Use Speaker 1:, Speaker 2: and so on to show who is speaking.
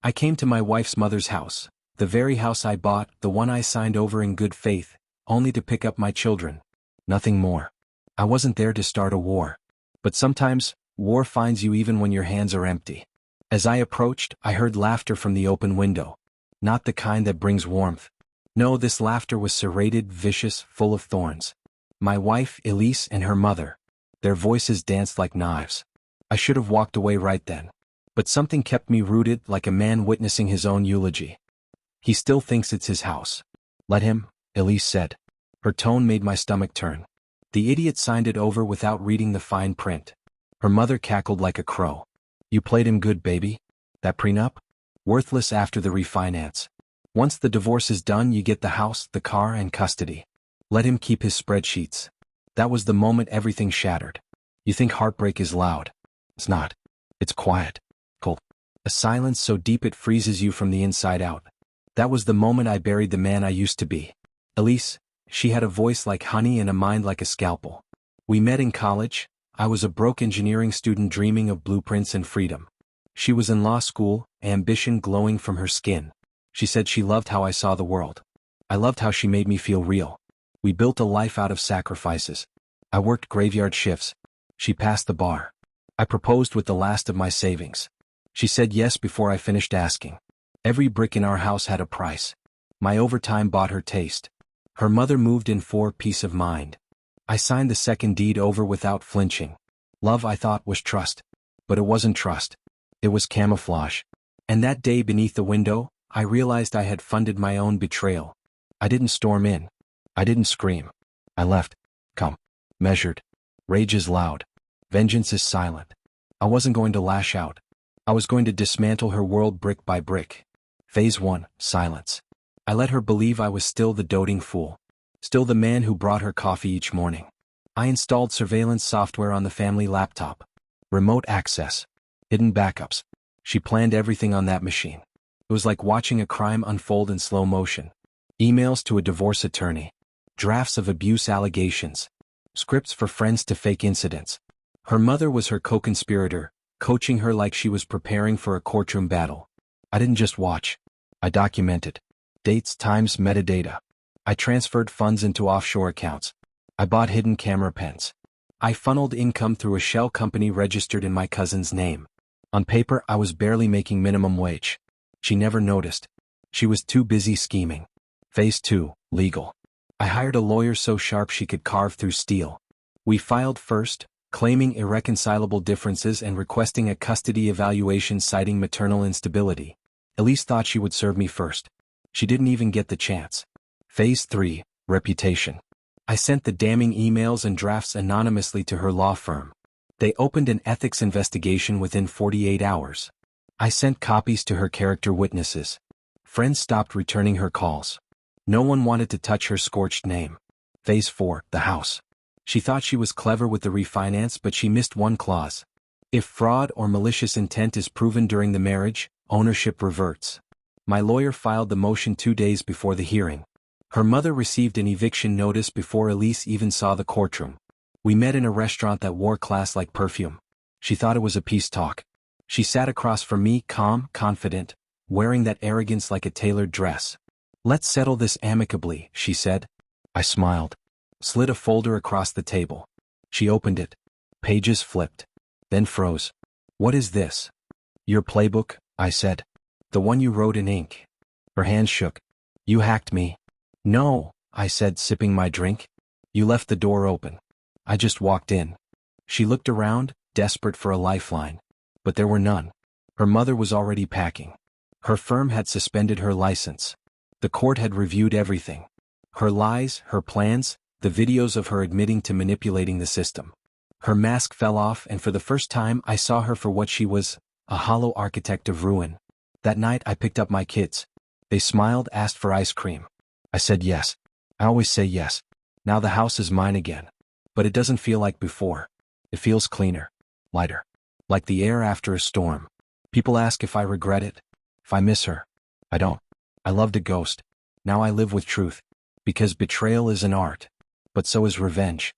Speaker 1: I came to my wife's mother's house, the very house I bought, the one I signed over in good faith, only to pick up my children. Nothing more. I wasn't there to start a war. But sometimes, war finds you even when your hands are empty. As I approached, I heard laughter from the open window. Not the kind that brings warmth. No, this laughter was serrated, vicious, full of thorns. My wife, Elise, and her mother. Their voices danced like knives. I should have walked away right then. But something kept me rooted, like a man witnessing his own eulogy. He still thinks it's his house. Let him, Elise said. Her tone made my stomach turn. The idiot signed it over without reading the fine print. Her mother cackled like a crow. You played him good, baby. That prenup? Worthless after the refinance. Once the divorce is done, you get the house, the car, and custody. Let him keep his spreadsheets. That was the moment everything shattered. You think heartbreak is loud. It's not. It's quiet. Cold. A silence so deep it freezes you from the inside out. That was the moment I buried the man I used to be. Elise, she had a voice like honey and a mind like a scalpel. We met in college. I was a broke engineering student dreaming of blueprints and freedom. She was in law school, ambition glowing from her skin. She said she loved how I saw the world. I loved how she made me feel real. We built a life out of sacrifices. I worked graveyard shifts. She passed the bar. I proposed with the last of my savings. She said yes before I finished asking. Every brick in our house had a price. My overtime bought her taste. Her mother moved in for peace of mind. I signed the second deed over without flinching. Love, I thought, was trust. But it wasn't trust. It was camouflage. And that day beneath the window, I realized I had funded my own betrayal. I didn't storm in. I didn't scream. I left. Calm. Measured. Rage is loud. Vengeance is silent. I wasn't going to lash out. I was going to dismantle her world brick by brick. Phase 1, silence. I let her believe I was still the doting fool. Still the man who brought her coffee each morning. I installed surveillance software on the family laptop. Remote access. Hidden backups. She planned everything on that machine. It was like watching a crime unfold in slow motion. Emails to a divorce attorney. Drafts of abuse allegations. Scripts for friends to fake incidents. Her mother was her co-conspirator, coaching her like she was preparing for a courtroom battle. I didn't just watch. I documented. Dates, times, metadata. I transferred funds into offshore accounts. I bought hidden camera pens. I funneled income through a shell company registered in my cousin's name. On paper, I was barely making minimum wage. She never noticed. She was too busy scheming. Phase 2, legal. I hired a lawyer so sharp she could carve through steel. We filed first, claiming irreconcilable differences and requesting a custody evaluation citing maternal instability. Elise thought she would serve me first. She didn't even get the chance. Phase 3, reputation. I sent the damning emails and drafts anonymously to her law firm. They opened an ethics investigation within 48 hours. I sent copies to her character witnesses. Friends stopped returning her calls. No one wanted to touch her scorched name. Phase 4, the house. She thought she was clever with the refinance, but she missed one clause. If fraud or malicious intent is proven during the marriage, ownership reverts. My lawyer filed the motion 2 days before the hearing. Her mother received an eviction notice before Elise even saw the courtroom. We met in a restaurant that wore class like perfume. She thought it was a peace talk. She sat across from me, calm, confident, wearing that arrogance like a tailored dress. Let's settle this amicably, she said. I smiled. Slid a folder across the table. She opened it. Pages flipped. Then froze. What is this? Your playbook, I said. The one you wrote in ink. Her hands shook. You hacked me. No, I said, sipping my drink. You left the door open. I just walked in. She looked around, desperate for a lifeline. But there were none. Her mother was already packing. Her firm had suspended her license. The court had reviewed everything. Her lies, her plans, the videos of her admitting to manipulating the system. Her mask fell off, and for the first time I saw her for what she was, a hollow architect of ruin. That night I picked up my kids. They smiled, asked for ice cream. I said yes. I always say yes. Now the house is mine again. But it doesn't feel like before. It feels cleaner, lighter. Like the air after a storm. People ask if I regret it, if I miss her. I don't. I loved a ghost. Now I live with truth. Because betrayal is an art. But so is revenge.